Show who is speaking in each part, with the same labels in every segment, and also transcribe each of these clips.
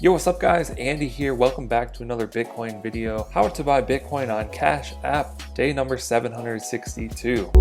Speaker 1: Yo, what's up guys? Andy here. Welcome back to another Bitcoin video. How to buy Bitcoin on Cash App, day number 762.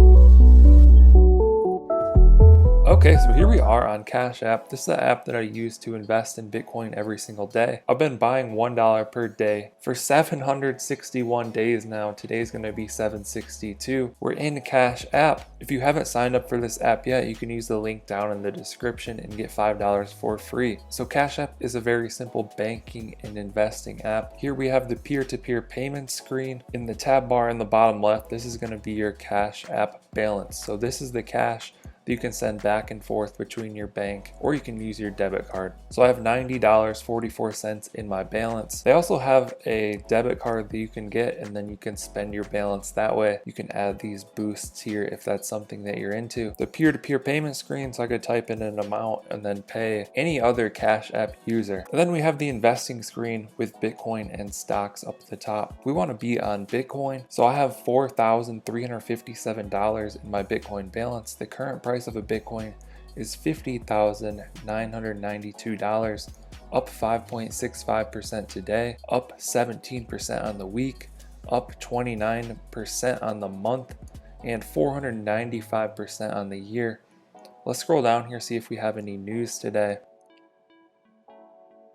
Speaker 1: Okay, so here we are on Cash App. This is the app that I use to invest in Bitcoin every single day. I've been buying $1 per day for 761 days now. Today's going to be 762. We're in Cash App. If you haven't signed up for this app yet, you can use the link down in the description and get $5 for free. So Cash App is a very simple banking and investing app. Here we have the peer-to-peer payment screen. In the tab bar in the bottom left, this is going to be your Cash App balance. So this is the cash you can send back and forth between your bank, or you can use your debit card. So I have $90.44 in my balance. They also have a debit card that you can get, and then you can spend your balance that way. You can add these boosts here if that's something that you're into. The peer-to-peer payment screen, so I could type in an amount and then pay any other Cash App user. And then we have the investing screen with Bitcoin and stocks up at the top. We want to be on Bitcoin, so I have $4,357 in my Bitcoin balance. The current price of a Bitcoin is $50,992, up 5.65% today, up 17% on the week, up 29% on the month, and 495% on the year. Let's scroll down here, see if we have any news today.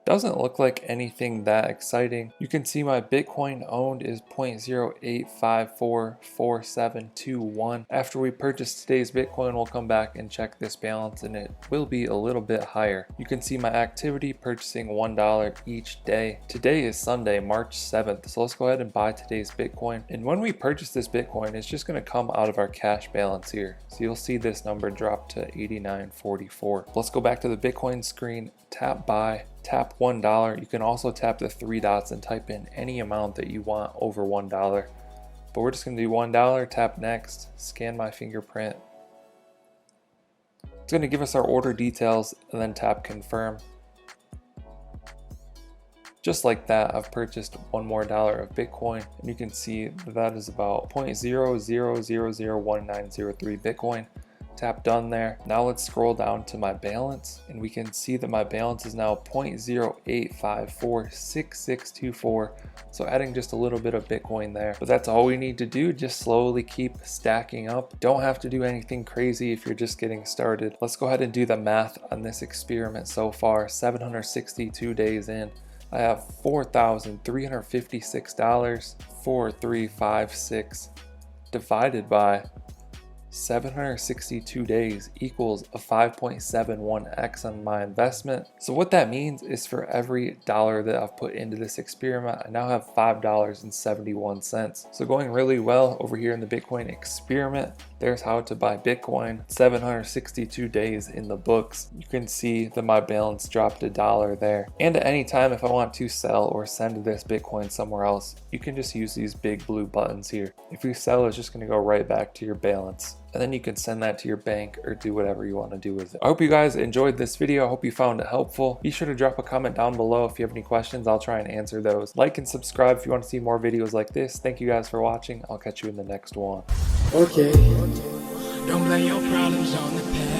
Speaker 1: Doesn't look like anything that exciting. You can see my Bitcoin owned is 0.08544721. After we purchase today's Bitcoin, we'll come back and check this balance and it will be a little bit higher. You can see my activity purchasing $1 each day. Today is Sunday, March 7th. So let's go ahead and buy today's Bitcoin. And when we purchase this Bitcoin, it's just going to come out of our cash balance here. So you'll see this number drop to 89.44. Let's go back to the Bitcoin screen, tap buy. Tap $1. You can also tap the three dots and type in any amount that you want over $1. But we're just going to do $1, tap next, scan my fingerprint. It's going to give us our order details and then tap confirm. Just like that, I've purchased $1 more of Bitcoin, and you can see that is about 0.00001903 Bitcoin. Tap done there. Now let's scroll down to my balance, and we can see that my balance is now 0.08546624. So adding just a little bit of Bitcoin there. But that's all we need to do. Just slowly keep stacking up. Don't have to do anything crazy if you're just getting started. Let's go ahead and do the math on this experiment so far. 762 days in. I have $4,356, 4356 divided by 762 days equals a 5.71x on my investment. So what that means is for every dollar that I've put into this experiment, I now have $5.71. So going really well over here in the Bitcoin experiment. There's how to buy Bitcoin. 762 days in the books. You can see that my balance dropped $1 there. And at any time, if I want to sell or send this Bitcoin somewhere else, you can just use these big blue buttons here. If you sell, it's just going to go right back to your balance. And then you can send that to your bank or do whatever you want to do with it. I hope you guys enjoyed this video. I hope you found it helpful. Be sure to drop a comment down below if you have any questions. I'll try and answer those. Like and subscribe if you want to see more videos like this. Thank you guys for watching. I'll catch you in the next one.
Speaker 2: Okay. Don't blame your problems on the past.